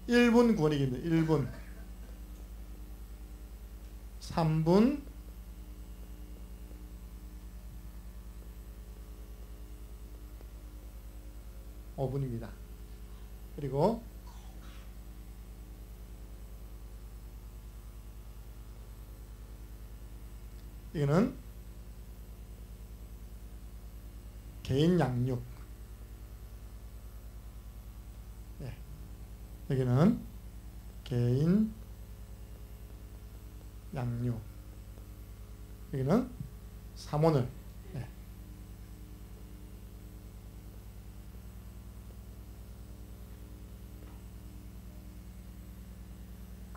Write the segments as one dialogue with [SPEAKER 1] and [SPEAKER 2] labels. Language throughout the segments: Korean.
[SPEAKER 1] 1분 구원이기입니다. 1분, 3분, 5분입니다. 그리고 이거는 개인 양육. 네. 여기는 개인 양육. 여기는 삼원을. 네.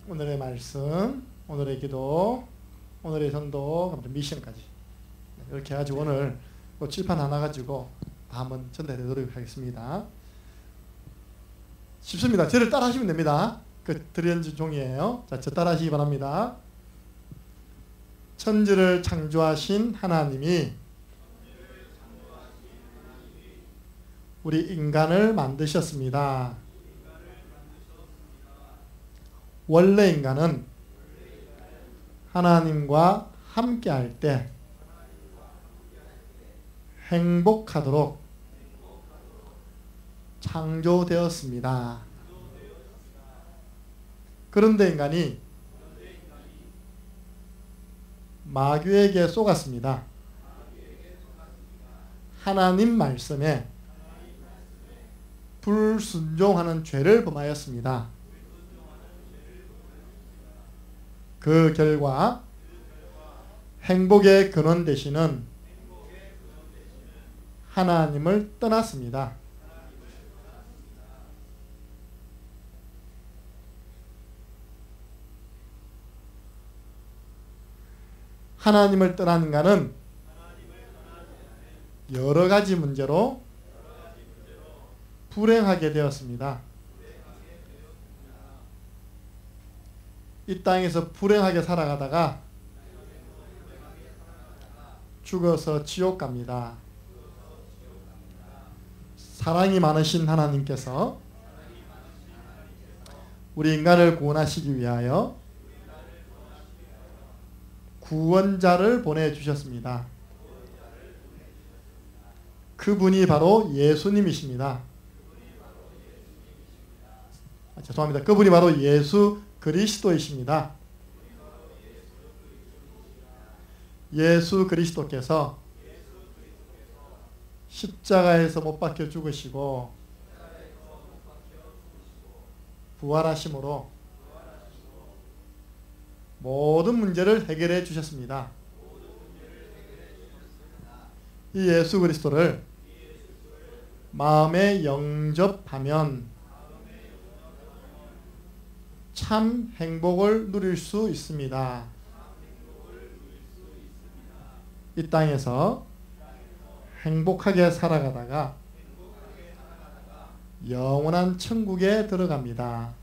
[SPEAKER 1] 오늘의 말씀, 오늘의 기도, 오늘의 전도, 미션까지 이렇게 해가지고 오늘 칠판 하나 가지고 다 한번 전달해 드리도록 하겠습니다. 쉽습니다. 저를 따라 하시면 됩니다. 그 드리는 종이에요. 자, 저 따라 하시기 바랍니다. 천지를 창조하신 하나님이 우리 인간을 만드셨습니다. 원래 인간은 하나님과 함께 할 때 행복하도록 창조되었습니다. 그런데 인간이 마귀에게 속았습니다. 하나님 말씀에 불순종하는 죄를 범하였습니다. 그 결과 행복의 근원 되시는 하나님을 떠났습니다. 하나님을 떠난 인간은 여러 가지 문제로 불행하게 되었습니다. 이 땅에서 불행하게 살아가다가 죽어서 지옥 갑니다. 사랑이 많으신 하나님께서 우리 인간을 구원하시기 위하여 구원자를 보내주셨습니다. 그분이 바로 예수님이십니다. 죄송합니다. 그분이 바로 예수 그리스도이십니다. 예수 그리스도께서 십자가에서 못 박혀 죽으시고 부활하심으로 모든 문제를 해결해 주셨습니다. 이 예수 그리스도를 마음에 영접하면 참 행복을 누릴 수 있습니다. 이 땅에서 행복하게 살아가다가 영원한 천국에 들어갑니다.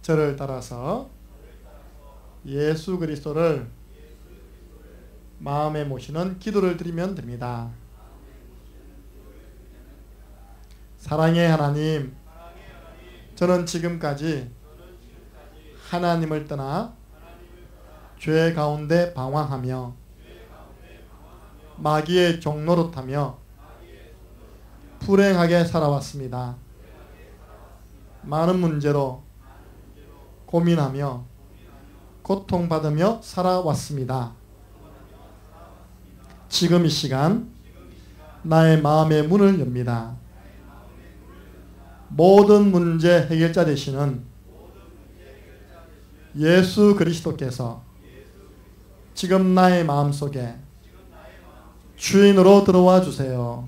[SPEAKER 1] 저를 따라서 예수 그리스도를 마음에 모시는 기도를 드리면 됩니다. 사랑의 하나님, 저는 지금까지 하나님을 떠나 죄 가운데 방황하며 마귀의 종노릇하며 불행하게 살아왔습니다. 많은 문제로 고민하며 고통받으며 살아왔습니다. 지금 이 시간 나의 마음의 문을 엽니다. 모든 문제 해결자 되시는 예수 그리스도께서 지금 나의 마음속에 주인으로 들어와 주세요.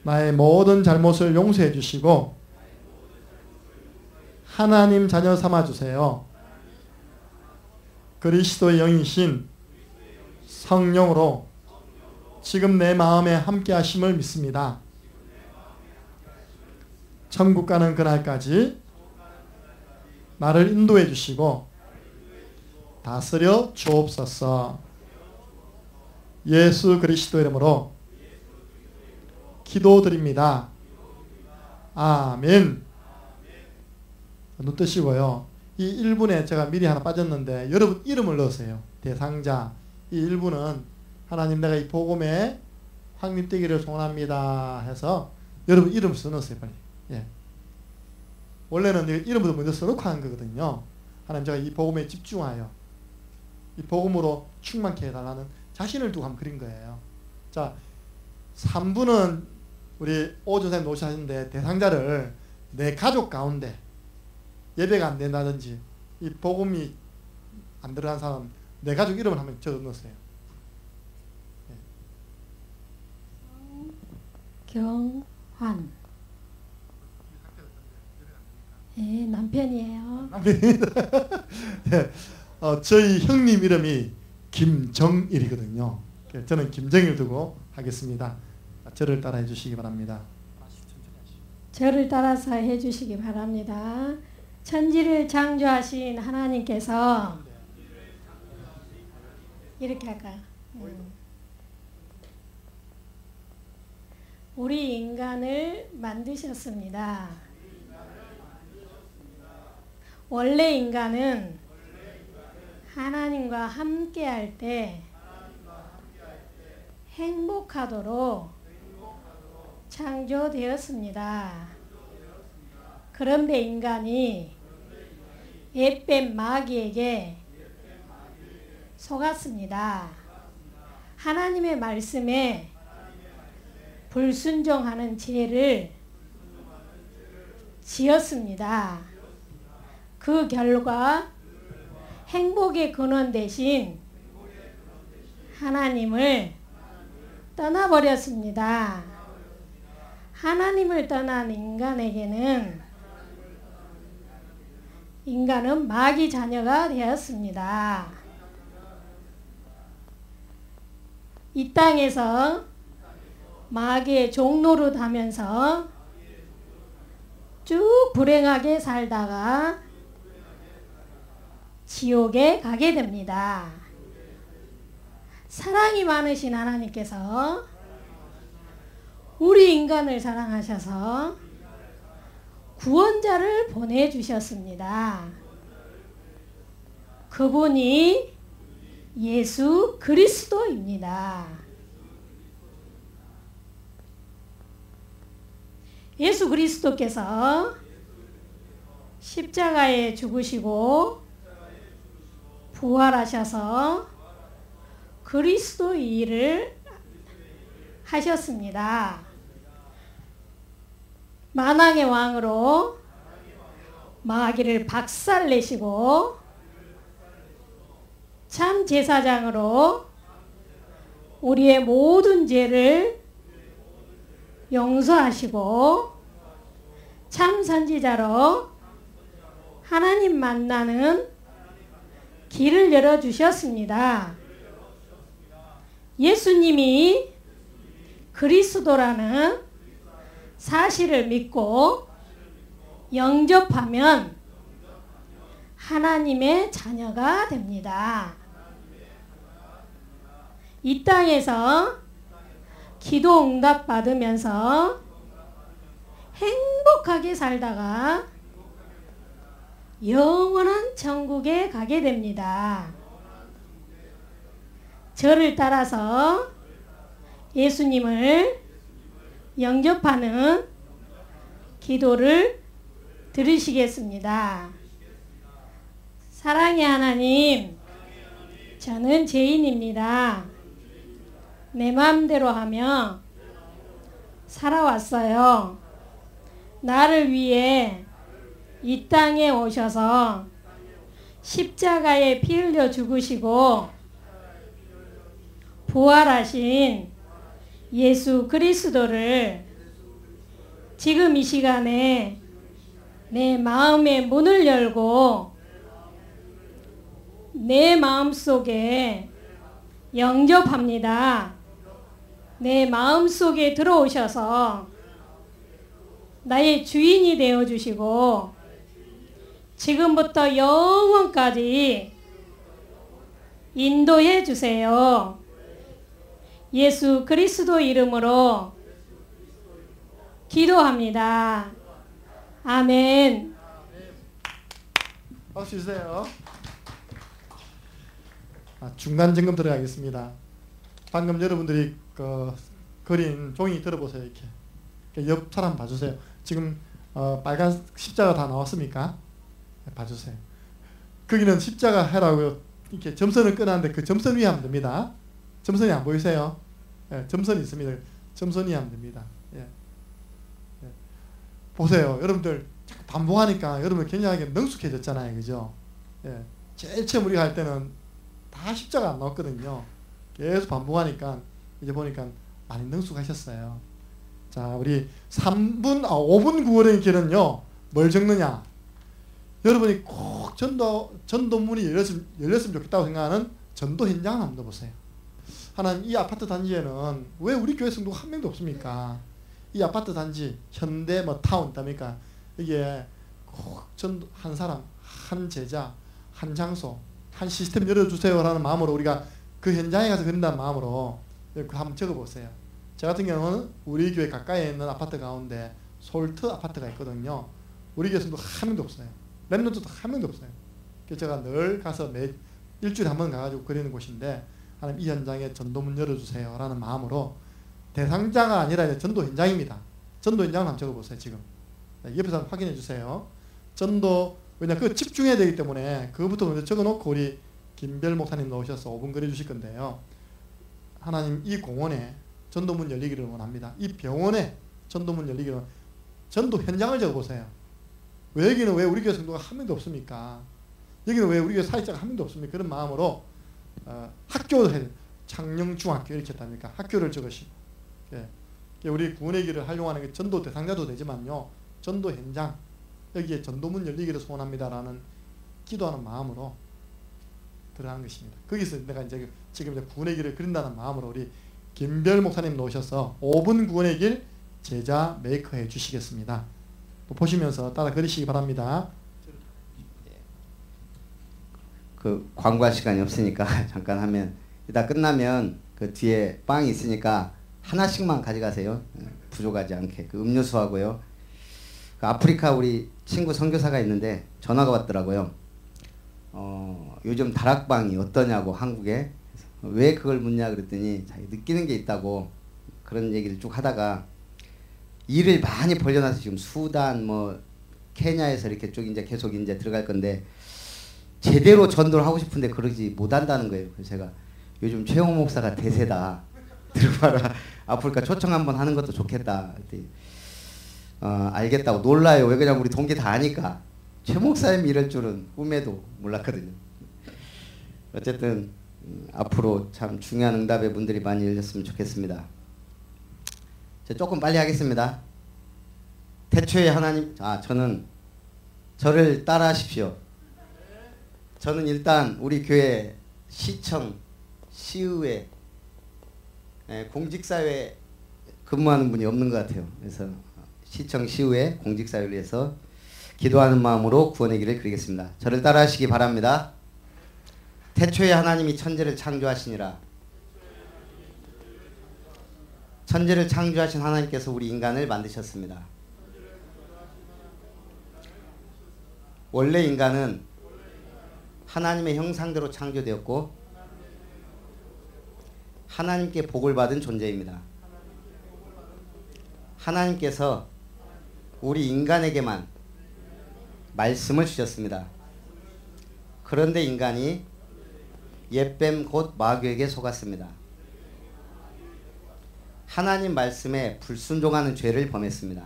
[SPEAKER 1] 나의 모든 잘못을 용서해 주시고 하나님 자녀 삼아 주세요. 그리스도의 영이신 성령으로 지금 내 마음에 함께 하심을 믿습니다. 천국 가는 그날까지 나를 인도해 주시고 다스려 주옵소서. 예수 그리스도 이름으로 기도드립니다. 아멘. 눈 뜨시고요. 이 1분에 제가 미리 하나 빠졌는데 여러분 이름을 넣으세요. 대상자. 이 1분은 하나님 내가 이 복음에 확립되기를 소원합니다 해서 여러분 이름을 써놓으세요. 빨리. 예. 원래는 이름부터 먼저 써놓고 하는 거거든요. 하나님 제가 이 복음에 집중하여 이 복음으로 충만케 해달라는 자신을 두고 한번 그린 거예요. 자, 3분은 우리 오전사님 놓으셨는데 대상자를 내 가족 가운데 예배가 안 된다든지 이 복음이 안 들어간 사람 내 가족 이름을 한번 적어 놓으세요.
[SPEAKER 2] 경환. 네, 남편이에요.
[SPEAKER 1] 네, 저희 형님 이름이 김정일이거든요. 저는 김정일 두고 하겠습니다. 저를 따라 해주시기 바랍니다.
[SPEAKER 2] 저를 따라서 해주시기 바랍니다. 천지를 창조하신 하나님께서 이렇게 할까요? 우리 인간을 만드셨습니다. 원래 인간은 하나님과 함께 할 때 행복하도록 창조되었습니다. 그런데 인간이 옅뱀 마귀에게 속았습니다. 하나님의 말씀에 불순종하는 죄를 지었습니다. 그 결과 행복의 근원 대신 하나님을 떠나버렸습니다. 하나님을 떠난 인간은 마귀 자녀가 되었습니다. 이 땅에서 마귀의 종노릇 하면서 쭉 불행하게 살다가 지옥에 가게 됩니다. 사랑이 많으신 하나님께서 우리 인간을 사랑하셔서 구원자를 보내주셨습니다. 그분이 예수 그리스도입니다. 예수 그리스도께서 십자가에 죽으시고 부활하셔서 그리스도의 일을 하셨습니다. 만왕의 왕으로 마귀를 박살내시고 참 제사장으로 우리의 모든 죄를 용서하시고 참 선지자로 하나님 만나는 길을 열어주셨습니다. 예수님이 그리스도라는 사실을 믿고 영접하면 하나님의 자녀가 됩니다. 이 땅에서 기도 응답 받으면서 행복하게 살다가 영원한 천국에 가게 됩니다. 저를 따라서 예수님을 영접하는 기도를 들으시겠습니다. 사랑의 하나님, 저는 죄인입니다. 내 마음대로 하며 살아왔어요. 나를 위해 이 땅에 오셔서 십자가에 피 흘려 죽으시고 부활하신 예수 그리스도를 지금 이 시간에 내 마음의 문을 열고 내 마음속에 영접합니다. 내 마음속에 들어오셔서 나의 주인이 되어주시고 지금부터 영원까지 인도해 주세요. 예수 그리스도 이름으로 기도합니다. 아멘.
[SPEAKER 1] 박수 주세요. 중간 점검 들어가겠습니다. 방금 여러분들이 그린 종이 들어보세요. 이렇게 옆 사람 봐주세요. 지금 빨간 십자가 다 나왔습니까? 네, 봐주세요. 거기는 십자가 해라고 이렇게 점선을 끊었는데 그 점선 위에 하면 됩니다. 점선이 안 보이세요? 네, 점선이 있습니다. 점선 위에 하면 됩니다. 예. 예. 보세요. 여러분들 자꾸 반복하니까 여러분 굉장히 능숙해졌잖아요. 그죠? 예. 제일 처음 우리가 할 때는 다 십자가 안 나왔거든요. 계속 반복하니까 이제 보니까 많이 능숙하셨어요. 자, 우리 5분 구원의 길은요, 뭘 적느냐? 여러분이 꼭 전도문이 열렸으면 좋겠다고 생각하는 전도 현장을 한번 넣어보세요. 하나님, 이 아파트 단지에는 왜 우리 교회 성도가 한 명도 없습니까? 이 아파트 단지, 현대 타운 있답니까? 이게 꼭 전도, 한 사람, 한 제자, 한 장소, 한 시스템 열어주세요라는 마음으로 우리가 그 현장에 가서 그린다는 마음으로 한번 적어보세요. 저 같은 경우는 우리 교회 가까이에 있는 아파트 가운데 솔트 아파트가 있거든요. 우리 교회에서도 한 명도 없어요. 랩런트도 한 명도 없어요. 그래서 제가 늘 가서 일주일에 한 번 가가지고 그리는 곳인데, 하나님 이 현장에 전도문 열어주세요 라는 마음으로, 대상자가 아니라 이제 전도 현장입니다. 전도 현장을 한번 적어보세요. 지금 옆에서 한번 확인해 주세요. 전도, 왜냐 그거 집중해야 되기 때문에 그거부터 먼저 적어놓고 우리 김별 목사님 나오셔서 5분 그려주실 건데요. 하나님, 이 공원에 전도문 열리기를 원합니다. 이 병원에 전도문 열리기를, 전도 현장을 적어보세요. 왜 여기는 왜 우리 교회 성도가 한 명도 없습니까? 여기는 왜 우리 교회 사역자가 한 명도 없습니까? 그런 마음으로 학교도 해야 돼요. 창녕중학교 이렇게 했답니까? 학교를 적으시고, 우리 구원의 길을 활용하는 게 전도 대상자도 되지만요, 전도 현장, 여기에 전도문 열리기를 소원합니다라는 기도하는 마음으로 들어간 것입니다. 거기서 내가 이제 지금 구원의 길을 그린다는 마음으로 우리 김별 목사님 나오셔서 5분 구원의 길 제자 메이커해 주시겠습니다. 보시면서 따라 그리시기 바랍니다.
[SPEAKER 3] 그 광고할 시간이 없으니까 잠깐 하면, 이따 끝나면 그 뒤에 빵이 있으니까 하나씩만 가져가세요. 부족하지 않게. 그 음료수하고요. 그 아프리카 우리 친구 선교사가 있는데 전화가 왔더라고요. 요즘 다락방이 어떠냐고, 한국에. 왜 그걸 묻냐 그랬더니 자기 느끼는 게 있다고 그런 얘기를 쭉 하다가, 일을 많이 벌려놔서 지금 수단 케냐에서 이렇게 쭉 이제 계속 이제 들어갈 건데 제대로 전도를 하고 싶은데 그러지 못한다는 거예요. 그래서 제가 요즘 최홍 목사가 대세다. 들어봐라. 아프리카 초청 한번 하는 것도 좋겠다. 알겠다고. 놀라요. 왜 그냥 우리 동기 다 아니까. 최 목사님이 이럴 줄은 꿈에도 몰랐거든요. 어쨌든 앞으로 참 중요한 응답의 문들이 많이 열렸으면 좋겠습니다. 조금 빨리 하겠습니다. 태초에 하나님, 저를 따라 하십시오. 저는 일단 우리 교회 시청, 시의회, 공직사회 근무하는 분이 없는 것 같아요. 그래서 시청, 시의회, 공직사회를 위해서 기도하는 마음으로 구원의 길을 그리겠습니다. 저를 따라 하시기 바랍니다. 태초에 하나님이 천지를 창조하시니라. 천지를 창조하신 하나님께서 우리 인간을 만드셨습니다. 원래 인간은 하나님의 형상대로 창조되었고 하나님께 복을 받은 존재입니다. 하나님께서 우리 인간에게만 말씀을 주셨습니다. 그런데 인간이 옛뱀 곧 마귀에게 속았습니다. 하나님 말씀에 불순종하는 죄를 범했습니다.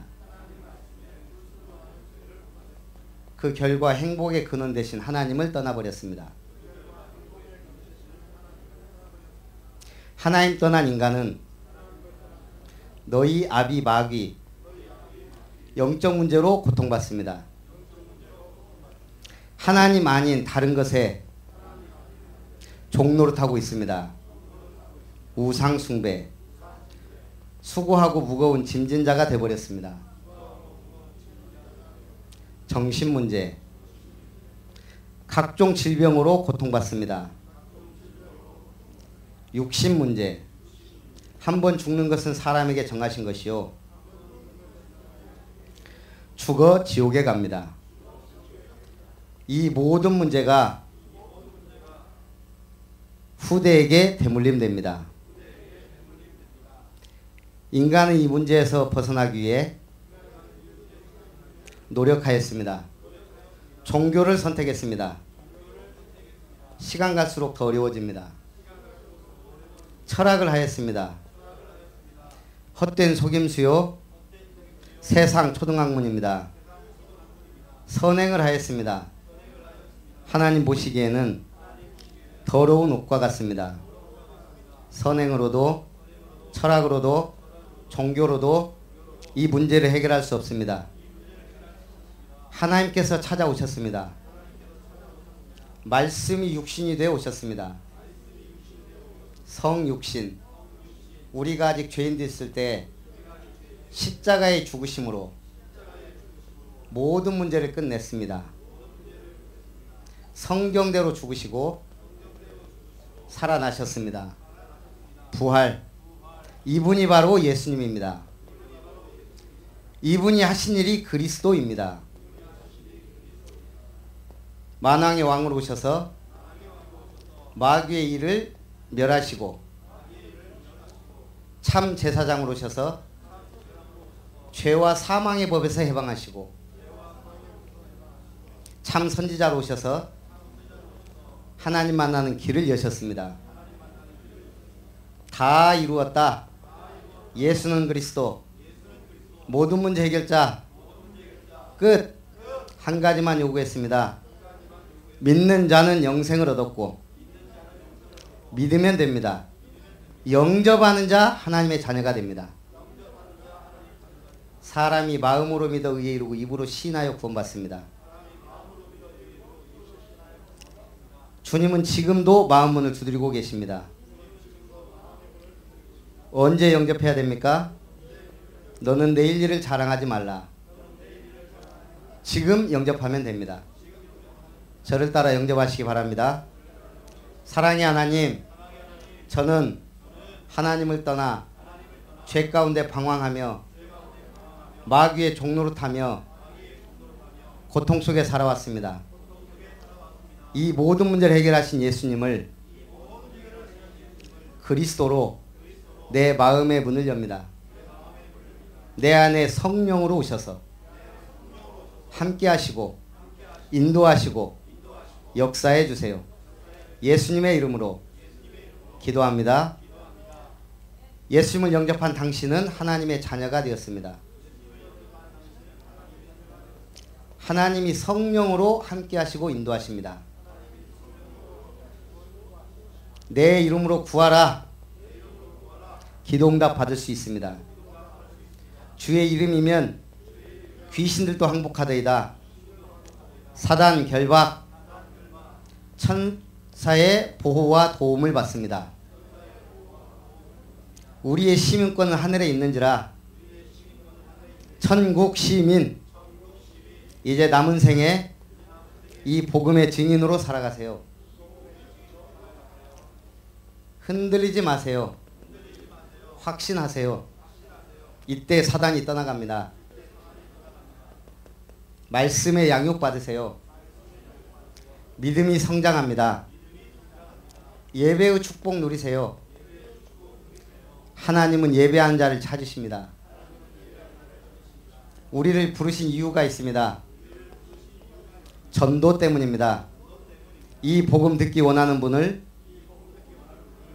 [SPEAKER 3] 그 결과 행복의 근원 되신 하나님을 떠나버렸습니다. 하나님 떠난 인간은 너희 아비 마귀 영적 문제로 고통받습니다. 하나님 아닌 다른 것에 종노릇하고 있습니다. 우상 숭배, 수고하고 무거운 짐진 자가 되어버렸습니다. 정신 문제, 각종 질병으로 고통받습니다. 육신 문제, 한 번 죽는 것은 사람에게 정하신 것이요 죽어 지옥에 갑니다. 이 모든 문제가 후대에게 대물림됩니다. 인간은 이 문제에서 벗어나기 위해 노력하였습니다. 종교를 선택했습니다. 시간 갈수록 더 어려워집니다. 철학을 하였습니다. 헛된 속임수요 세상 초등학문입니다. 선행을 하였습니다. 하나님 보시기에는 더러운 옷과 같습니다. 선행으로도 철학으로도 종교로도 이 문제를 해결할 수 없습니다. 하나님께서 찾아오셨습니다. 말씀이 육신이 되어 오셨습니다. 성육신. 우리가 아직 죄인 됐을 때 십자가의 죽으심으로 모든 문제를 끝냈습니다. 성경대로 죽으시고 살아나셨습니다. 부활. 이분이 바로 예수님입니다. 이분이 하신 일이 그리스도입니다. 만왕의 왕으로 오셔서 마귀의 일을 멸하시고 참 제사장으로 오셔서 죄와 사망의 법에서 해방하시고 참 선지자로 오셔서 하나님 만나는 길을 여셨습니다. 다 이루었다. 예수는 그리스도. 모든 문제 해결자. 끝. 한 가지만 요구했습니다. 믿는 자는 영생을 얻었고 믿으면 됩니다. 영접하는 자 하나님의 자녀가 됩니다. 사람이 마음으로 믿어 의에 이르고 입으로 시인하여 구원받습니다. 주님은 지금도 마음 문을 두드리고 계십니다. 언제 영접해야 됩니까? 너는 내일 일을 자랑하지 말라. 지금 영접하면 됩니다. 저를 따라 영접하시기 바랍니다. 사랑의 하나님, 저는 하나님을 떠나 죄 가운데 방황하며 마귀의 종로로 타며 고통 속에 살아왔습니다. 이 모든 문제를 해결하신 예수님을 그리스도로 내 마음의 문을 엽니다. 내 안에 성령으로 오셔서 함께 하시고 인도하시고 역사해 주세요. 예수님의 이름으로 기도합니다. 예수님을 영접한 당신은 하나님의 자녀가 되었습니다. 하나님이 성령으로 함께 하시고 인도하십니다. 내 이름으로 구하라. 기도응답 받을 수 있습니다. 주의 이름이면 귀신들도 항복하더이다. 사단 결박, 천사의 보호와 도움을 받습니다. 우리의 시민권은 하늘에 있는지라. 천국 시민, 이제 남은 생에 이 복음의 증인으로 살아가세요. 흔들리지 마세요. 확신하세요. 이때 사단이 떠나갑니다. 말씀의 양육 받으세요. 믿음이 성장합니다. 예배의 축복 누리세요. 하나님은 예배한 자를 찾으십니다. 우리를 부르신 이유가 있습니다. 전도 때문입니다. 이 복음 듣기 원하는 분을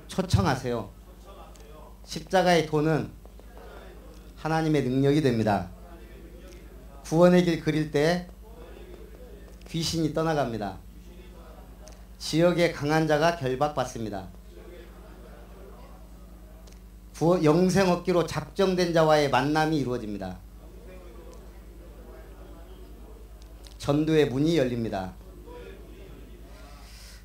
[SPEAKER 3] 초청하세요. 십자가의 도는 하나님의 능력이 됩니다. 구원의 길 그릴 때 귀신이 떠나갑니다. 지역의 강한 자가 결박받습니다. 영생 얻기로 작정된 자와의 만남이 이루어집니다. 전도의 문이 열립니다.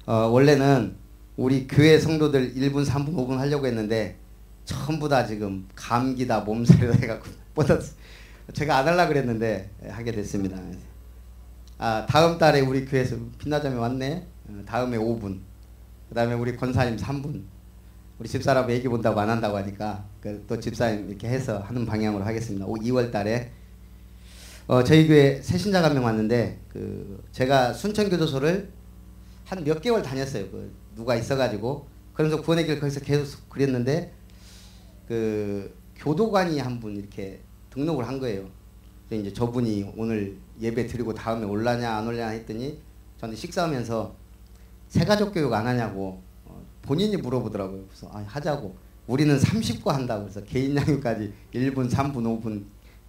[SPEAKER 3] 원래는 우리 교회 성도들 1분, 3분, 5분 하려고 했는데 전부 다 지금 감기다 몸살이다 해갖고 뻗었어요. 제가 안 하려고 그랬는데 하게 됐습니다. 다음 달에 우리 교회에서 빛나자매 왔네. 다음에 5분. 그 다음에 우리 권사님 3분. 우리 집사람 애기 본다고 안 한다고 하니까 또 집사님 이렇게 해서 하는 방향으로 하겠습니다. 2월 달에 저희 교회 새신자가 한 명 왔는데 제가 순천교도소를 한 몇 개월 다녔어요. 누가 있어가지고 그러면서 구원의 길 거기서 계속 그랬는데 교도관이 한 분 이렇게 등록을 한 거예요. 근데 이제 저분이 오늘 예배 드리고 다음에 올라냐 안 올라냐 했더니 저한테 식사하면서 새가족 교육 안 하냐고 본인이 물어보더라고요. 그래서 하자고. 우리는 30거 한다고. 그래서 개인 양육까지 1분, 3분, 5분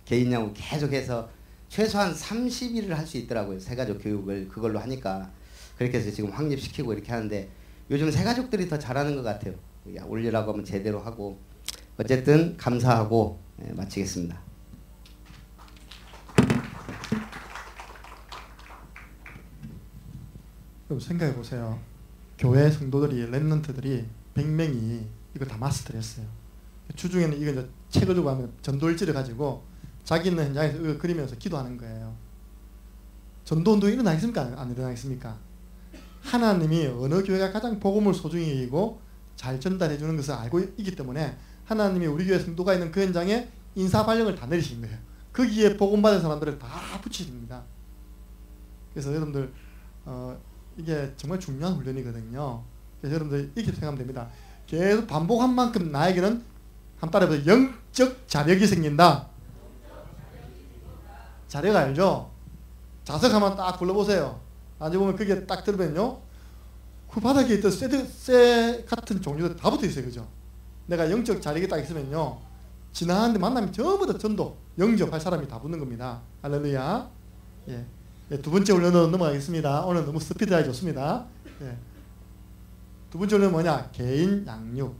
[SPEAKER 3] 개인 양육 계속해서 최소한 30일을 할 수 있더라고요. 새가족 교육을 그걸로 하니까. 그렇게 해서 지금 확립시키고 이렇게 하는데 요즘 새가족들이 더 잘하는 것 같아요. 올리라고 하면 제대로 하고. 어쨌든 감사하고 마치겠습니다.
[SPEAKER 1] 생각해 보세요. 교회 성도들이 렘넌트들이 100명이 이걸 다 마스터를 했어요. 주중에는 이거 이제 책을 주고 하면 전도일지를 가지고 자기 있는 현장에서 이거 그리면서 기도하는 거예요. 전도운동이 일어나겠습니까? 안 일어나겠습니까? 하나님이 어느 교회가 가장 복음을 소중히 여기고 잘 전달해 주는 것을 알고 있기 때문에 하나님이 우리 교회 성도가 있는 그 현장에 인사발령을 다 내리신 거예요. 거기에 복음받은 사람들을 다 붙이십니다. 그래서 여러분들 이게 정말 중요한 훈련이거든요. 그래서 여러분들 이렇게 생각하면 됩니다. 계속 반복한 만큼 나에게는 한 따라해서 영적 자력이 생긴다. 자력 알죠? 자석하면 딱 불러보세요. 앉아보면 그게 딱 들으면요, 그 바닥에 있던 쇠 같은 종류들 다 붙어 있어요. 그죠? 내가 영적 자력이 딱 있으면요, 지나가는데 만나면 전부 다 전도, 영접할 사람이 다 붙는 겁니다. 할렐루야. 예. 예, 두 번째 훈련으로 넘어가겠습니다. 오늘 너무 스피드하게 좋습니다. 예. 두 번째 훈련은 뭐냐? 개인 양육.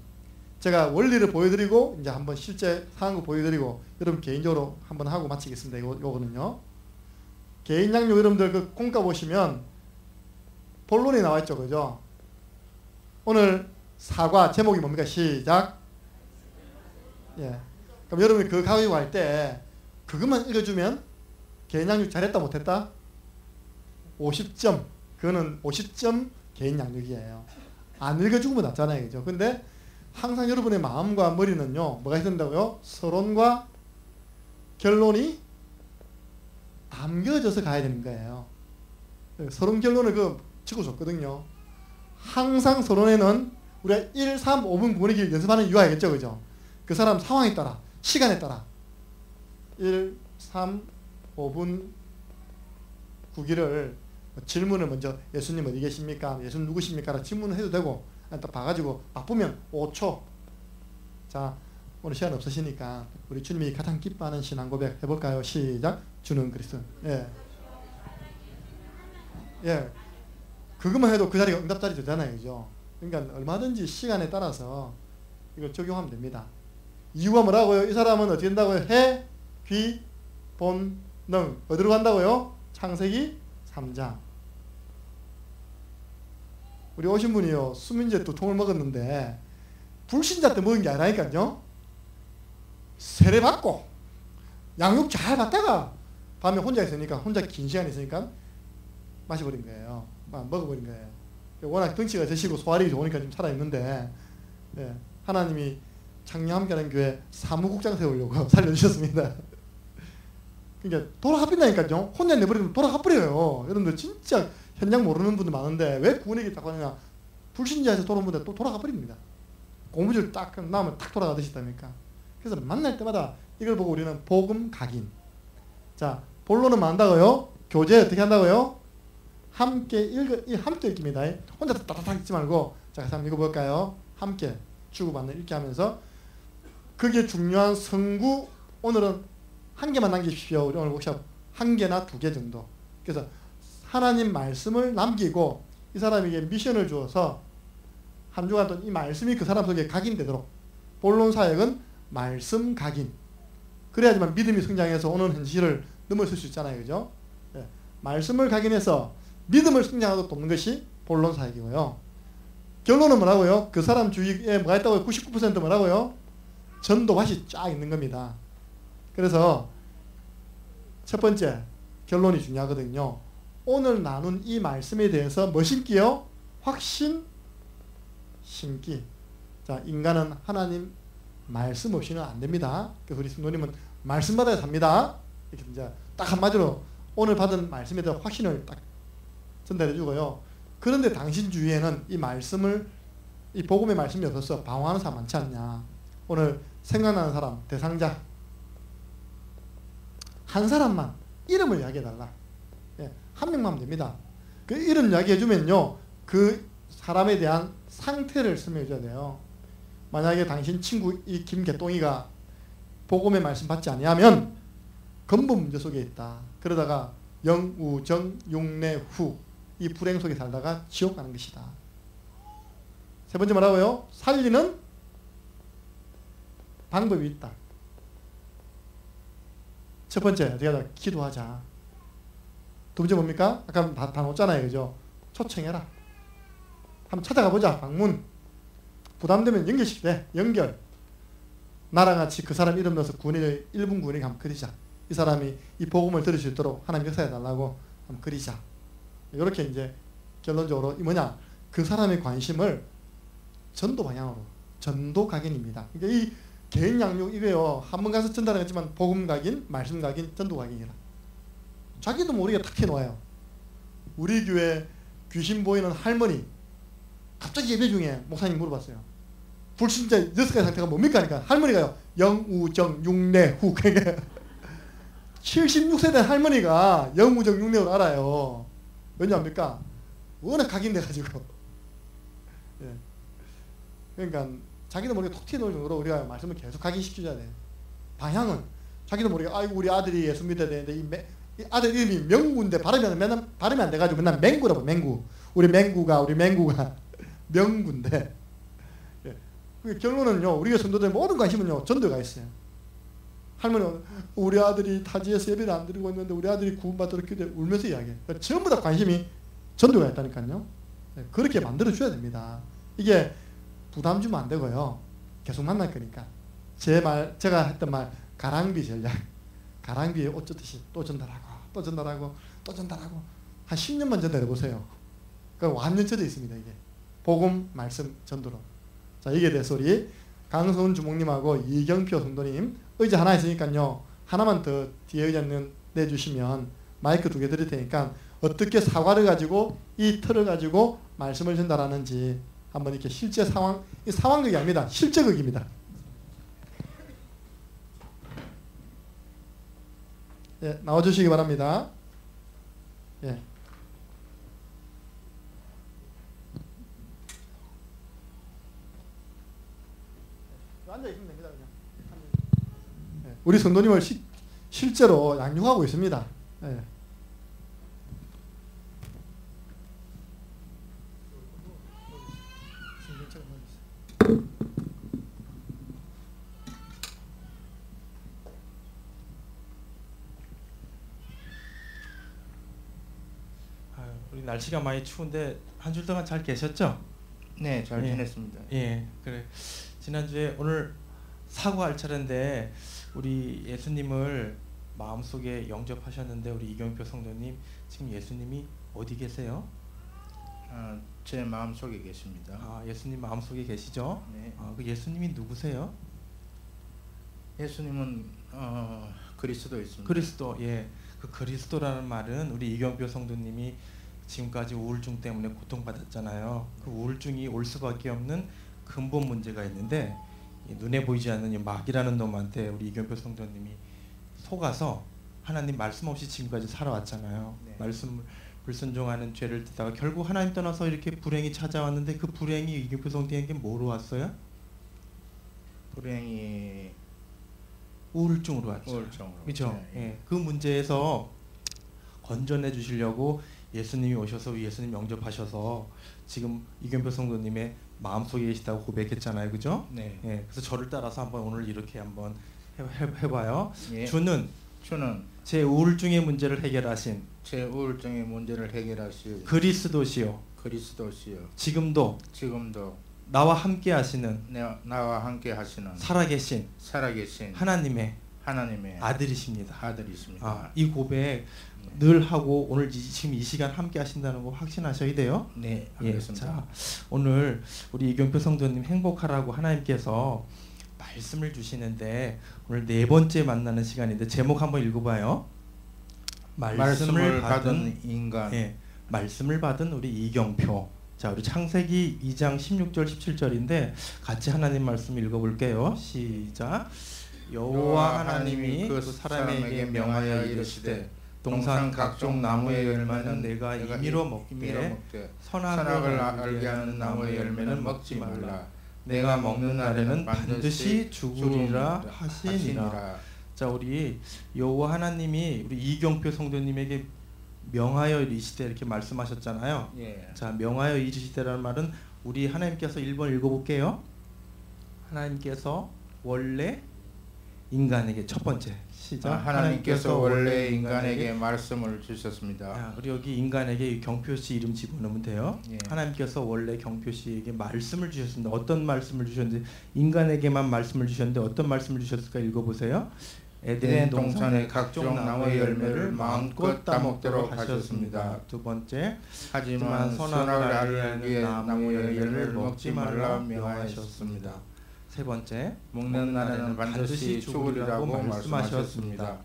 [SPEAKER 1] 제가 원리를 보여드리고 이제 한번 실제 상황을 보여드리고 여러분 개인적으로 한번 하고 마치겠습니다. 요거는요. 개인 양육 여러분들 그 공과 보시면 본론이 나와 있죠. 그죠? 오늘 사과 제목이 뭡니까? 시작. 예. 그럼 여러분이 그거 가지고 할 때 그것만 읽어주면 개인 양육 잘했다 못했다? 50점. 그거는 50점 개인 양육이에요. 안 읽어주면 낫잖아요. 그죠? 근데 항상 여러분의 마음과 머리는요, 뭐가 있어야 된다고요? 서론과 결론이 담겨져서 가야 되는 거예요. 서론 결론을 적어줬거든요. 항상 서론에는 우리가 1, 3, 5분 구원의 길 연습하는 이유가 있겠죠. 그죠? 그 사람 상황에 따라, 시간에 따라 1, 3, 5분 구기를 질문을 먼저 예수님 어디 계십니까? 예수님 누구십니까? 라고 질문을 해도 되고, 또 봐가지고 바쁘면 5초. 자, 오늘 시간 없으시니까 우리 주님이 가장 기뻐하는 신앙 고백 해볼까요? 시작. 주는 그리스도. 예. 예. 그것만 해도 그 자리가 응답자리 되잖아요. 그죠? 그러니까 얼마든지 시간에 따라서 이걸 적용하면 됩니다. 이유가 뭐라고요? 이 사람은 어떻게 된다고요? 해, 귀, 본, 능. 어디로 간다고요? 창세기 3장. 우리 오신 분이요, 수민제 2통을 먹었는데 불신자 때 먹은 게 아니라니까요. 세례받고 양육 잘 받다가 밤에 혼자 있으니까, 혼자 긴 시간 있으니까 마셔버린 거예요. 먹어버린 거예요. 워낙 덩치가 되시고 소화력이 좋으니까 좀 살아있는데, 예, 하나님이 창녀함께하는 교회 사무국장 세우려고 살려주셨습니다. 그러니까 돌아가버린다니까요. 혼자 내버리면 돌아가버려요. 여러분들 진짜 현장 모르는 분들 많은데 왜 구원의 길 딱 가느냐? 불신자에서 돌아온 분들 또 돌아가버립니다. 고무줄 딱 나오면 딱 돌아가듯이다니까. 그래서 만날 때마다 이걸 보고 우리는 복음 각인. 자, 본론은 뭐 한다고요? 교재 어떻게 한다고요? 함께 읽기입니다. 혼자 따닥따닥 읽지 말고, 자, 한번 읽어볼까요? 함께 주고받는 읽기 하면서, 그게 중요한 성구. 오늘은 한 개만 남기십시오. 우리 오늘 워크숍 한 개나 2개 정도. 그래서 하나님 말씀을 남기고 이 사람에게 미션을 주어서 한 주간 동안 이 말씀이 그 사람 속에 각인되도록. 본론 사역은 말씀 각인. 그래야지만 믿음이 성장해서 오는 현실을 넘어설 수 있잖아요. 그죠? 예. 말씀을 각인해서 믿음을 성장하도록 돕는 것이 본론 사역이고요. 결론은 뭐라고요? 그 사람 주위에 뭐가 있다고요? 99% 뭐라고요? 전도밭이 쫙 있는 겁니다. 그래서 첫 번째 결론이 중요하거든요. 오늘 나눈 이 말씀에 대해서 뭐 심기요? 확신 심기. 자, 인간은 하나님 말씀 없이는 안 됩니다. 그래서 우리 성도님은 말씀 받아야 삽니다. 이렇게 이제 딱 한마디로 오늘 받은 말씀에 대한 확신을 딱 전달해 주고요. 그런데 당신 주위에는 이 말씀을, 이 복음의 말씀이 없어서 방황하는 사람 많지 않냐. 오늘 생각나는 사람, 대상자 한 사람만 이름을 이야기해달라. 예, 한 명만 하면 됩니다. 그 이름 이야기해주면요, 그 사람에 대한 상태를 설명해줘야 돼요. 만약에 당신 친구 이 김개똥이가 복음의 말씀 받지 아니하면 근본 문제 속에 있다. 그러다가 영우정 육내후 이 불행 속에 살다가 지옥 가는 것이다. 세 번째 뭐라고요? 살리는 방법이 있다. 첫 번째, 어떻게 하자? 기도하자. 두 번째 뭡니까? 아까 다 놓았잖아요. 그죠? 초청해라. 한번 찾아가 보자. 방문. 부담되면 연결시키되 연결. 나랑 같이 그 사람 이름 넣어서 1분 구원에 한번 그리자. 이 사람이 이 복음을 들을 수 있도록 하나님 역사해 달라고 한번 그리자. 이렇게 이제 결론적으로 이 뭐냐? 그 사람의 관심을 전도 방향으로. 전도 각인입니다. 그러니까 이 개인 양육 이거요. 한 번 가서 전달하겠지만 복음 각인, 말씀 각인, 전도 각인이라. 자기도 모르게 탁 해놓아요. 우리 교회 귀신 보이는 할머니 갑자기 예배 중에 목사님 물어봤어요. 불신자 6가지 상태가 뭡니까? 하니까 할머니가요. 영우정 육내후. 그러니까 76세 된 할머니가 영우정 육내후를 알아요. 왜냐합니까? 워낙 각인돼가지고. 예. 그러니까 자기도 모르게 톡 튀어나올 정도로 우리가 말씀을 계속 각인시켜줘야 돼요. 방향은 자기도 모르게 아이고 우리 아들이 예수 믿어야 되는데 이 아들 이름이 명구인데 발음이 안 돼가지고 맨날 맹구라고. 맹구. 우리 맹구가 명구인데. 예. 결론은요, 우리가 성도들 모든 관심은요 전도가 있어요. 할머니는 우리 아들이 타지에서 예배를 안 드리고 있는데 우리 아들이 구원받도록 기도해 울면서 이야기해. 그러니까 전부 다 관심이 전도가 있다니까요. 예. 그렇게 만들어줘야 됩니다. 이게 부담 주면 안 되고요. 계속 만날 거니까. 제가 했던 말, 가랑비 전략. 가랑비에 옷 젖듯이 또 전달하고, 또 전달하고, 또 전달하고. 한 10년만 전달해 보세요. 그럼 완전 젖어 있습니다, 이게. 복음, 말씀, 전도로. 자, 이게 대해서 우리 강성훈 주목님하고 이경표 성도님, 의자 하나 있으니까요. 하나만 더 뒤에 의자는 내주시면 마이크 2개 드릴 테니까 어떻게 사과를 가지고 이 틀을 가지고 말씀을 전달하는지 한번 이렇게 실제 상황, 이 상황극이 아닙니다. 실제극입니다. 예, 나와주시기 바랍니다. 예. 앉아 있으면 됩니다. 그냥. 예, 우리 성도님을 실제로 양육하고 있습니다. 예.
[SPEAKER 4] 우리 날씨가 많이 추운데 한 주 동안 잘 계셨죠?
[SPEAKER 5] 네, 잘 지냈습니다.
[SPEAKER 4] 예, 그래. 지난주에 오늘 사고할 차례인데 우리 예수님을 마음속에 영접하셨는데 우리 이경표 성도님 지금 예수님이 어디 계세요?
[SPEAKER 5] 제 마음속에 계십니다.
[SPEAKER 4] 아, 예수님 마음속에 계시죠?
[SPEAKER 5] 네.
[SPEAKER 4] 그 예수님이 누구세요?
[SPEAKER 5] 예수님은 그리스도 있습니다.
[SPEAKER 4] 그리스도. 예. 그 그리스도라는 말은 우리 이경표 성도님이 지금까지 우울증 때문에 고통받았잖아요. 그 우울증이 올 수밖에 없는 근본 문제가 있는데 눈에 보이지 않는 이 마귀라는 놈한테 우리 이경표 성도님이 속아서 하나님 말씀 없이 지금까지 살아왔잖아요.
[SPEAKER 5] 네.
[SPEAKER 4] 말씀을 불순종하는 죄를 짓다가 결국 하나님 떠나서 이렇게 불행이 찾아왔는데 그 불행이 이경표 성도님에게 뭐로 왔어요?
[SPEAKER 5] 불행이
[SPEAKER 4] 우울증으로 왔죠.
[SPEAKER 5] 우울증으로.
[SPEAKER 4] 그렇죠.
[SPEAKER 5] 네.
[SPEAKER 4] 예. 그 문제에서 건져내 주시려고 예수님이 오셔서 예수님 영접하셔서 지금 이경표 성도님의 마음속에 계시다고 고백했잖아요. 그죠?
[SPEAKER 5] 네.
[SPEAKER 4] 예. 그래서 저를 따라서 한번 오늘 이렇게 한번 해봐요.
[SPEAKER 5] 예.
[SPEAKER 4] 주는 제 우울증의 문제를 해결하신
[SPEAKER 5] 제 우울증의 문제를 해결하실
[SPEAKER 4] 그리스도시요.
[SPEAKER 5] 그리스도시요.
[SPEAKER 4] 지금도 나와 함께 하시는
[SPEAKER 5] 나와 함께 하시는
[SPEAKER 4] 살아계신 하나님의 아들이십니다.
[SPEAKER 5] 아들이십니다.
[SPEAKER 4] 이 고백 늘 하고 오늘 지금 이 시간 함께 하신다는 거 확신하셔야 돼요.
[SPEAKER 5] 네,
[SPEAKER 4] 예,
[SPEAKER 5] 알겠습니다.
[SPEAKER 4] 자, 오늘 우리 이경표 성도님 행복하라고 하나님께서 말씀을 주시는데 오늘 4번째 만나는 시간인데 제목 한번 읽어봐요. 말씀을
[SPEAKER 5] 받은 인간.
[SPEAKER 4] 예, 말씀을 받은 우리 이경표. 자, 우리 창세기 2장 16절 17절인데 같이 하나님 말씀 읽어볼게요. 시작. 여호와 하나님이 그 사람에게 명하여 이르시되 동산 각종 나무의 열매는 내가 임의로 먹되 선악을 알게 하는 나무의 열매는 먹지 말라. 내가 먹는 날에는 반드시 죽으리라 하시니라. 자, 우리 여호와 하나님이 우리 이경표 성도님에게 명하여 이르시되 이렇게 말씀하셨잖아요.
[SPEAKER 5] 예.
[SPEAKER 4] 자, 명하여 이르시되라는 말은 우리 하나님께서 1번 읽어볼게요. 하나님께서 원래 인간에게 첫 번째 시작.
[SPEAKER 5] 하나님께서 원래 인간에게 말씀을 주셨습니다.
[SPEAKER 4] 우리 여기 인간에게 경표 씨 이름 집어넣으면 돼요.
[SPEAKER 5] 예.
[SPEAKER 4] 하나님께서 원래 경표 씨에게 말씀을 주셨습니다. 어떤 말씀을 주셨는지 인간에게만 말씀을 주셨는데 어떤 말씀을 주셨을까 읽어보세요. 에덴 동산의 각종 나무의 열매를 마음껏 따먹도록 하셨습니다. 두 번째,
[SPEAKER 5] 하지만 선악을 알게 하는 나무의 열매를 먹지 말라 명하셨습니다.
[SPEAKER 4] 세 번째,
[SPEAKER 5] 먹는 날에는 반드시 죽으리라고 말씀하셨습니다.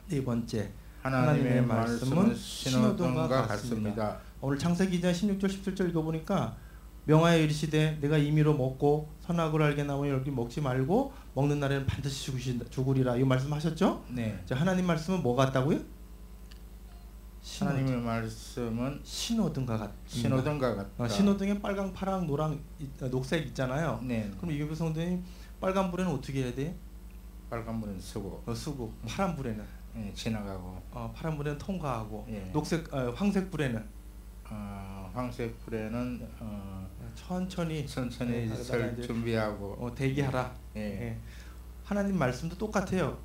[SPEAKER 4] 네 번째,
[SPEAKER 5] 하나님의 말씀은 신호등과 같습니다.
[SPEAKER 4] 오늘 창세기 2장 16절 17절 읽어보니까 명하여 이르시되 내가 임의로 먹고 선악을 알게 나무의 열매 먹지 말고 먹는 날에는 반드시 죽으리라 이 말씀하셨죠?
[SPEAKER 5] 네.
[SPEAKER 4] 자, 하나님 말씀은 뭐 같다고요?
[SPEAKER 5] 하나님의 말씀은
[SPEAKER 4] 신호등과 같.
[SPEAKER 5] 신호등과 같다.
[SPEAKER 4] 신호등에 빨강, 파랑, 노랑, 녹색 있잖아요.
[SPEAKER 5] 네.
[SPEAKER 4] 그럼 이경표 성도님 빨간 불에는 어떻게 해야 돼?
[SPEAKER 5] 빨간 불은 서고.
[SPEAKER 4] 서고. 파란 불에는
[SPEAKER 5] 지나가고.
[SPEAKER 4] 파란 불에는 통과하고.
[SPEAKER 5] 예.
[SPEAKER 4] 황색 불에는.
[SPEAKER 5] 황색 불에는
[SPEAKER 4] 천천히
[SPEAKER 5] 설 준비하고
[SPEAKER 4] 대기하라.
[SPEAKER 5] 예.
[SPEAKER 4] 예. 하나님 말씀도 똑같아요.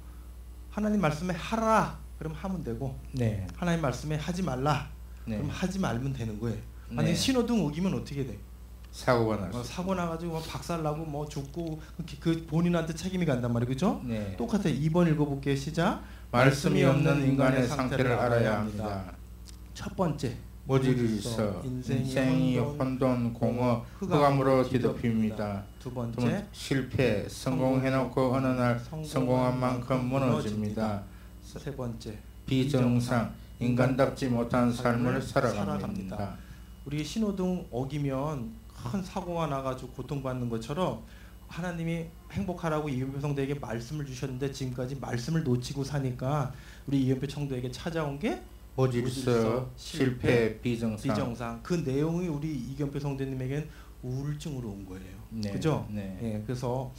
[SPEAKER 4] 하나님 말씀에 하라. 그럼 하면 되고.
[SPEAKER 5] 네.
[SPEAKER 4] 하나님 말씀에 하지 말라.
[SPEAKER 5] 네.
[SPEAKER 4] 그럼 하지 말면 되는 거예요.
[SPEAKER 5] 네.
[SPEAKER 4] 아니 신호등 우기면 어떻게 돼?
[SPEAKER 5] 사고가 날
[SPEAKER 4] 사고 나가지고 막 박살나고 뭐 죽고 그 본인한테 책임이 간단 말이에요, 그렇죠?
[SPEAKER 5] 네.
[SPEAKER 4] 똑같아요. 2번 읽어볼게요. 시작.
[SPEAKER 5] 말씀이 없는 인간의 상태를 알아야 합니다.
[SPEAKER 4] 첫 번째,
[SPEAKER 5] 모질이 있어 인생이 혼돈, 공허, 흑암으로 뒤덮입니다.
[SPEAKER 4] 두 번째,
[SPEAKER 5] 실패, 성공해놓고 어느 날 성공한 만큼 무너집니다.
[SPEAKER 4] 세 번째,
[SPEAKER 5] 비정상, 인간답지 못한 삶을 살아갑니다.
[SPEAKER 4] 우리 신호등 어기면 큰 사고가 나가지고 고통받는 것처럼 하나님이 행복하라고 이경표 성도에게 말씀을 주셨는데 지금까지 말씀을 놓치고 사니까 우리 이경표 성도에게 찾아온 게
[SPEAKER 5] 모질서, 실패, 비정상.
[SPEAKER 4] 그 내용이 우리 이경표 성도님에게는 우울증으로 온 거예요.
[SPEAKER 5] 네.
[SPEAKER 4] 그죠?
[SPEAKER 5] 네.
[SPEAKER 4] 예, 그래서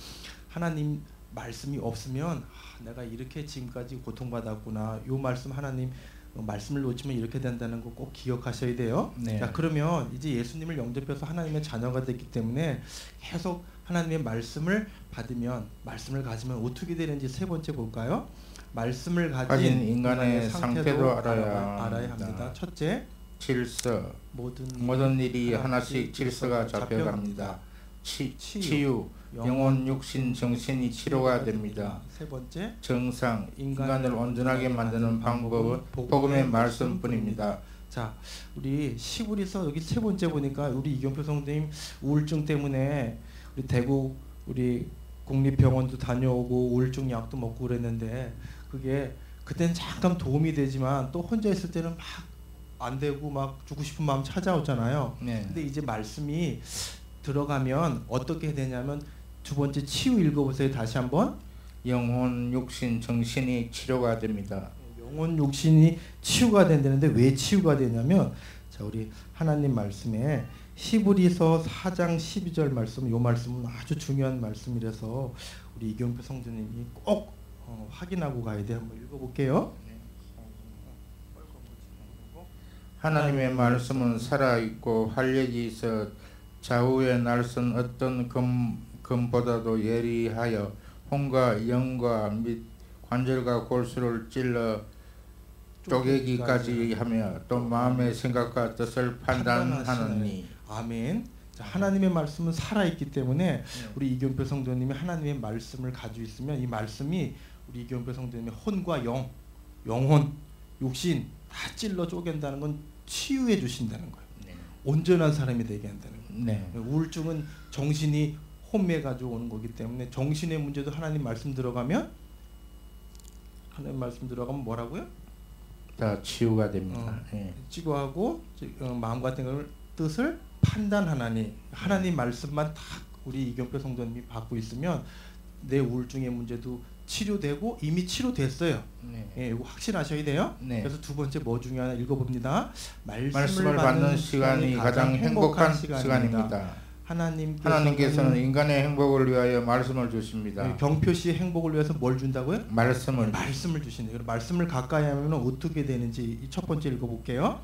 [SPEAKER 4] 하나님 말씀이 없으면 내가 이렇게 지금까지 고통받았구나. 요 말씀 하나님 말씀을 놓치면 이렇게 된다는 거 꼭 기억하셔야 돼요.
[SPEAKER 5] 네.
[SPEAKER 4] 자, 그러면 이제 예수님을 영접해서 하나님의 자녀가 됐기 때문에 계속 하나님의 말씀을 받으면 말씀을 가지면 어떻게 되는지 세 번째 볼까요? 말씀을 가진 인간의 상태도 알아야 합니다. 첫째,
[SPEAKER 5] 질서.
[SPEAKER 4] 모든
[SPEAKER 5] 모든 일이 하나씩 질서가 잡혀갑니다. 치유. 영혼, 육신, 정신이 치료가 됩니다.
[SPEAKER 4] 세 번째,
[SPEAKER 5] 정상. 인간을 온전하게 만드는 방법은 복음의 말씀뿐입니다.
[SPEAKER 4] 자, 우리 시부리서 여기 세 번째 보니까 우리 이경표 성도님 우울증 때문에 우리 대구 우리 국립병원도 다녀오고 우울증 약도 먹고 그랬는데 그게 그때는 잠깐 도움이 되지만 또 혼자 있을 때는 막 안 되고 막 죽고 싶은 마음 찾아오잖아요.
[SPEAKER 5] 네.
[SPEAKER 4] 근데 이제 말씀이 들어가면 어떻게 되냐면 두 번째 치유 읽어보세요. 다시 한번.
[SPEAKER 5] 영혼, 육신, 정신이 치료가 됩니다.
[SPEAKER 4] 영혼, 육신이 치유가 된다는데 왜 치유가 되냐면 자, 우리 하나님 말씀에 히브리서 4장 12절 말씀, 요 말씀은 아주 중요한 말씀이라서 우리 이경표 성도님이 꼭 확인하고 가야 돼. 한번 읽어볼게요.
[SPEAKER 5] 하나님의 말씀은 살아있고 활력이 있어 좌우에 날선 어떤 검보다도 예리하여 혼과 영과 및 관절과 골수를 찔러 쪼개기까지 하며 또 마음의 생각과 뜻을 판단하느니.
[SPEAKER 4] 아멘. 자, 하나님의 말씀은 살아있기 때문에 우리 이경표 성도님이 하나님의 말씀을 가지고 있으면 이 말씀이 우리 이경표 성도님의 혼과 영혼, 육신 다 찔러 쪼갠다는 건 치유해 주신다는 거예요.
[SPEAKER 5] 네.
[SPEAKER 4] 온전한 사람이 되게 한다는 거예요.
[SPEAKER 5] 네.
[SPEAKER 4] 우울증은 정신이 혼매 가지고 오는 거기 때문에 정신의 문제도 하나님 말씀 들어가면 뭐라고요?
[SPEAKER 5] 다 치유가 됩니다. 예.
[SPEAKER 4] 치유하고 마음 같은 걸 뜻을 판단하나니 하나님 말씀만 다 우리 이경표 성도님이 받고 있으면 내 우울증의 문제도 치료되고 이미 치료됐어요.
[SPEAKER 5] 네.
[SPEAKER 4] 예, 이거 확신하셔야 돼요.
[SPEAKER 5] 네.
[SPEAKER 4] 그래서 두 번째 뭐 중요하나 읽어봅니다.
[SPEAKER 5] 말씀을 받는 시간이 가장 행복한 시간입니다. 하나님께서는 인간의 행복을 위하여 말씀을 주십니다.
[SPEAKER 4] 경표 씨의 행복을 위해서 뭘 준다고요?
[SPEAKER 5] 말씀을
[SPEAKER 4] 주신대요. 그럼 말씀을 가까이 하면 어떻게 되는지 첫 번째 읽어볼게요.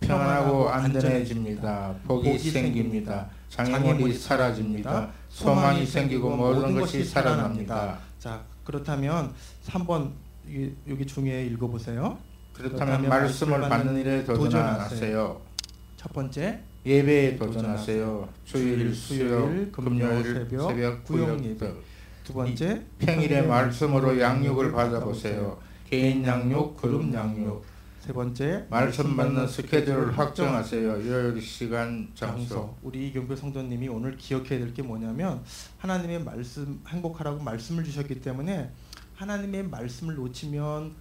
[SPEAKER 5] 평안하고 안전해집니다. 복이 생깁니다. 장애물이 사라집니다. 소망이 생기고 모든 것이 살아납니다.
[SPEAKER 4] 자, 그렇다면 3번 여기 중에 읽어보세요.
[SPEAKER 5] 그렇다면 말씀을 받는 일에 도전하세요.
[SPEAKER 4] 첫 번째
[SPEAKER 5] 예배에 도전하세요. 주일, 수요일, 금요일, 새벽, 구역 예배.
[SPEAKER 4] 두 번째
[SPEAKER 5] 평일에 말씀으로 양육을 받아보세요. 개인 양육, 그룹 양육.
[SPEAKER 4] 세 번째
[SPEAKER 5] 말씀 받는 스케줄을 확정하세요. 요일, 시간, 장소.
[SPEAKER 4] 우리 이경표 성도님이 오늘 기억해야 될 게 뭐냐면 하나님의 말씀 행복하라고 말씀을 주셨기 때문에 하나님의 말씀을 놓치면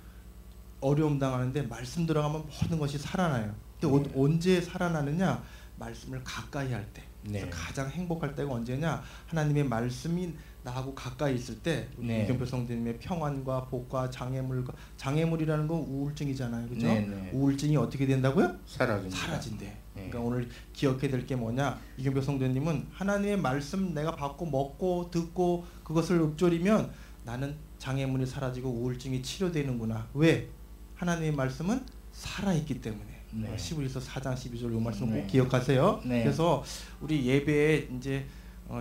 [SPEAKER 4] 어려움 당하는데 말씀 들어가면 모든 것이 살아나요. 근데 언제 살아나느냐? 말씀을 가까이 할 때. 그래서 가장 행복할 때가 언제냐? 하나님의 말씀이 나하고 가까이 있을 때 이경표 성도님의 평안과 복과 장애물이라는 건 우울증이잖아요, 그죠? 우울증이 어떻게 된다고요? 사라진대. 그러니까 오늘 기억해야 될 게 뭐냐? 이경표 성도님은 하나님의 말씀 내가 받고 먹고 듣고 그것을 읊조리면 나는 장애물이 사라지고 우울증이 치료되는구나. 왜? 하나님의 말씀은 살아있기 때문에. 시브리서 4장 12절 이 말씀 꼭 기억하세요. 그래서 우리 예배에 이제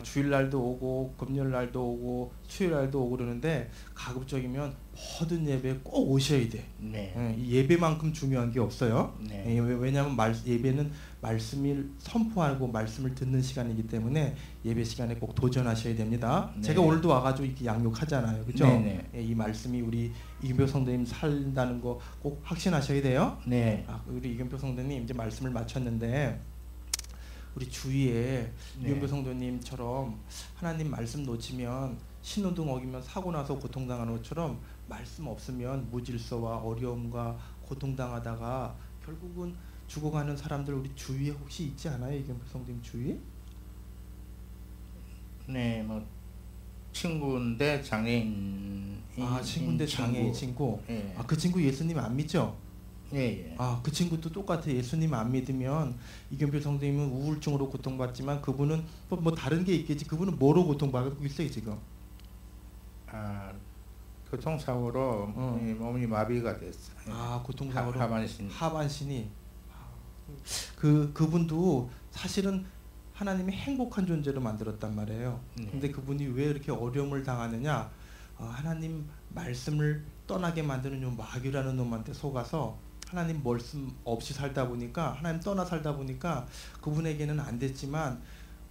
[SPEAKER 4] 주일날도 오고 금요일날도 오고 수요일날도 오고 그러는데 가급적이면 모든 예배에 꼭 오셔야 돼. 이 예배만큼 중요한 게 없어요. 왜냐하면 예배는 말씀을 선포하고 말씀을 듣는 시간이기 때문에 예배 시간에 꼭 도전하셔야 됩니다. 제가 오늘도 와가지고 이렇게 양육하잖아요, 그죠? 이 말씀이 우리 이경표 성도님 살다는 거 꼭 확신하셔야 돼요. 우리 이경표 성도님 이제 말씀을 마쳤는데. 우리 주위에 이경표 성도님처럼 하나님 말씀 놓치면 신호등 어기면 사고 나서 고통당하는 것처럼 말씀 없으면 무질서와 어려움과 고통당하다가 결국은 죽어가는 사람들 우리 주위에 혹시 있지 않아요? 이경표 성도님 주위에?
[SPEAKER 5] 네, 뭐 친구인데 장애인.
[SPEAKER 4] 친구인데 장애인 친구. 그 친구 예수님 안 믿죠? 그 친구도 똑같아. 예수님 안 믿으면 이경표 성도님은 우울증으로 고통받지만 그분은 뭐 다른 게 있겠지. 그분은 뭐로 고통받고 있어요 지금?
[SPEAKER 5] 교통사고로 몸이 마비가 됐어요.
[SPEAKER 4] 교통사고로 하반신이. 그분도 사실은 하나님이 행복한 존재로 만들었단 말이에요. 근데 그분이 왜 이렇게 어려움을 당하느냐? 하나님 말씀을 떠나게 만드는 요 마귀라는 놈한테 속아서 하나님 말씀 없이 살다 보니까 하나님 떠나 살다 보니까 그분에게는 안 됐지만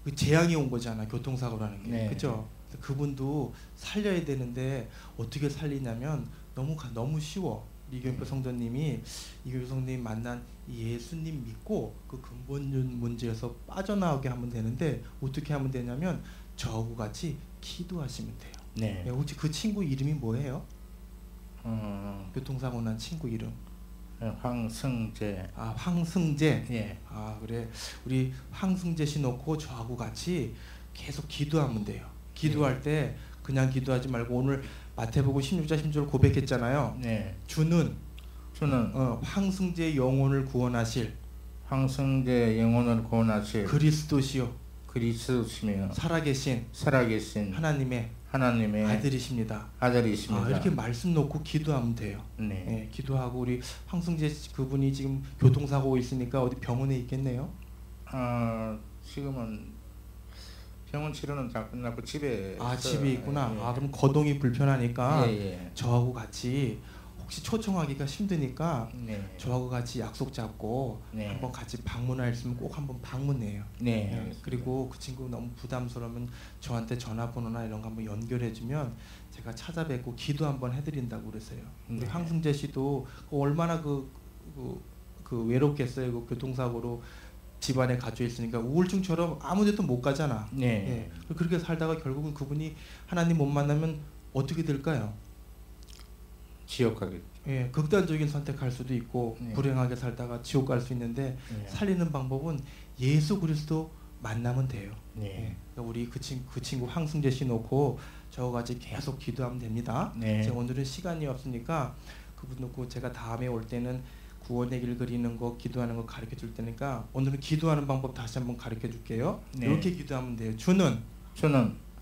[SPEAKER 4] 그 재앙이 온 거잖아. 교통사고라는 게. 그렇죠? 그분도 살려야 되는데 어떻게 살리냐면 너무 쉬워. 이경표 성도님이 이경표 성도님 만난 예수님 믿고 그 근본적인 문제에서 빠져나오게 하면 되는데 어떻게 하면 되냐면 저하고 같이 기도하시면 돼요. 혹시 그 친구 이름이 뭐예요? 교통사고 난 친구 이름.
[SPEAKER 5] 황승재.
[SPEAKER 4] 황승재. 그래. 우리 황승재 씨 놓고 저하고 같이 계속 기도하면 돼요. 기도할 때 그냥 기도하지 말고 오늘 마태복음 16장 16절 고백했잖아요. 주는 황승재의 영혼을 구원하실 그리스도시요 살아계신 하나님의 아들이십니다. 이렇게 말씀 놓고 기도하면 돼요. 기도하고 우리 황승재 그분이 지금 교통사고 있으니까 어디 병원에 있겠네요.
[SPEAKER 5] 지금은 병원 치료는 다 끝나고 집에
[SPEAKER 4] 집에 있구나. 그럼 거동이 불편하니까 저하고 같이 혹시 초청하기가 힘드니까 저하고 같이 약속 잡고 한번 같이 방문할 수 있으면 꼭 한번 방문해요. 그리고 그 친구 너무 부담스러우면 저한테 전화번호나 이런 거 한번 연결해주면 제가 찾아뵙고 기도 한번 해드린다고 그랬어요. 우리 황승재 씨도 얼마나 그 외롭겠어요. 그 교통사고로 집안에 갇혀 있으니까 우울증처럼 아무데도 못 가잖아. 그렇게 살다가 결국은 그분이 하나님 못 만나면 어떻게 될까요?
[SPEAKER 5] 지옥 가겠죠.
[SPEAKER 4] 예, 극단적인 선택할 수도 있고
[SPEAKER 5] 네.
[SPEAKER 4] 불행하게 살다가 지옥 갈 수 있는데
[SPEAKER 5] 네.
[SPEAKER 4] 살리는 방법은 예수 그리스도 만나면 돼요.
[SPEAKER 5] 네.
[SPEAKER 4] 예, 그러니까 우리 그 친구 황승재 씨 놓고 저같이 계속 기도하면 됩니다.
[SPEAKER 5] 네.
[SPEAKER 4] 제가 오늘은 시간이 없으니까 그분 놓고 제가 다음에 올 때는 구원의 길 그리는 거 기도하는 거 가르쳐 줄 테니까 오늘은 기도하는 방법 다시 한번 가르쳐 줄게요.
[SPEAKER 5] 네.
[SPEAKER 4] 이렇게 기도하면 돼요. 주는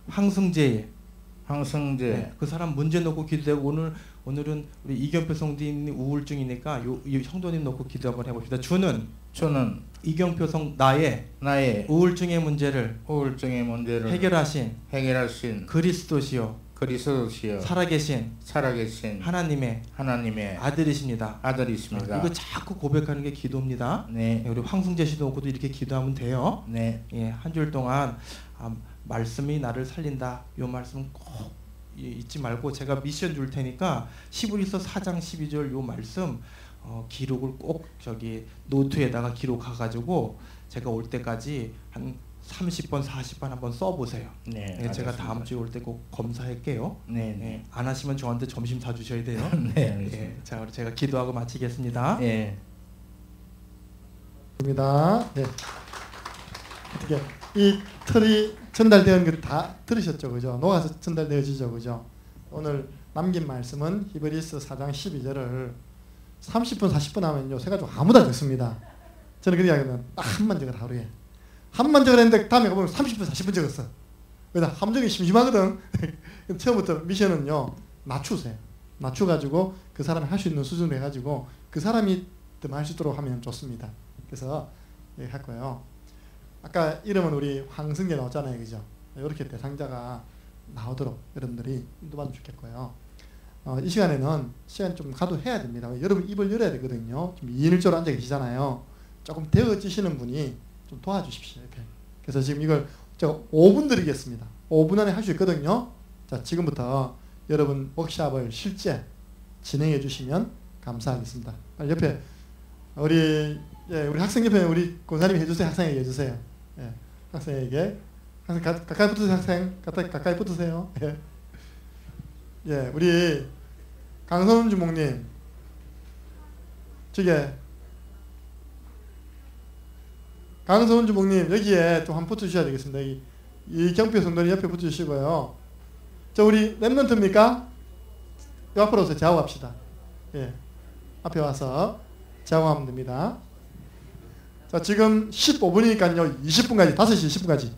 [SPEAKER 5] 황승재
[SPEAKER 4] 네, 그 사람 문제 놓고 기도하고 오늘은 우리 이경표 성도님 우울증이니까 이 성도님 놓고 기도 한번 해봅시다. 주는 이경표 성 나의 우울증의 문제를 해결하신 그리스도시요 살아계신 하나님의 아들이십니다. 이거 자꾸 고백하는 게 기도입니다.
[SPEAKER 5] 네.
[SPEAKER 4] 우리 황승재 씨도 놓고도 이렇게 기도하면 돼요.
[SPEAKER 5] 네.
[SPEAKER 4] 예, 한 줄 동안 말씀이 나를 살린다. 이 말씀 꼭 잊지 말고 제가 미션 줄 테니까 히브리서 4장 12절 이 말씀 기록을 꼭 저기 노트에다가 기록해가지고 제가 올 때까지 한 30번 40번 한번 써보세요.
[SPEAKER 5] 네,
[SPEAKER 4] 예, 제가 다음 주에 올 때 꼭 검사할게요.
[SPEAKER 5] 네, 네.
[SPEAKER 4] 예, 안 하시면 저한테 점심 사주셔야 돼요.
[SPEAKER 5] 네,
[SPEAKER 4] 예, 자, 제가 기도하고 마치겠습니다.
[SPEAKER 5] 네.
[SPEAKER 1] 입니다. 네. 어떻게 이 틀이 전달되는 거 다 들으셨죠, 그죠? 녹아서 전달되어지죠, 그죠? 오늘 남긴 말씀은 히브리서 4장 12절을 30분 40분 하면요 세가지고 아무도 안 적습니다. 저는 그렇게 하거든. 딱 한만 적어라 하루에. 한만 적으랬는데 다음에 가보면 30분 40분 적었어. 왜냐 함정이 심심하거든. 처음부터 미션은요 낮추세요. 낮춰가지고 그 사람이 할 수 있는 수준으로 해가지고 그 사람이 더 할 수 있도록 하면 좋습니다. 그래서 할 거예요. 아까 이름은 우리 황승재 나왔잖아요, 그죠? 이렇게 대상자가 나오도록 여러분들이 인도받으면 좋겠고요. 이 시간에는 시간 좀 가도해야 됩니다. 여러분 입을 열어야 되거든요. 지금 2인 1조로 앉아 계시잖아요. 조금 되어지시는 분이 좀 도와주십시오. 이렇게. 그래서 지금 이걸 제가 5분 드리겠습니다. 5분 안에 할 수 있거든요. 자, 지금부터 여러분 워크숍을 실제 진행해 주시면 감사하겠습니다. 옆에 우리 학생 옆에 우리 권사님이 해주세요. 학생에게 해주세요. 예, 학생에게 학생 가까이 붙으세요. 학생 가까이 붙으세요. 예. 예, 우리 강선훈 주목님 저게 강선훈 주목님 여기에 좀 한 붙어주셔야 되겠습니다. 이 경표 성도님 옆에 붙어주시고요. 저 우리 랩런트입니까? 요 앞으로 오세요. 좌우합시다. 예, 앞에 와서 좌우하면 됩니다. 자, 지금 15분이니까요. 20분까지 5시 20분까지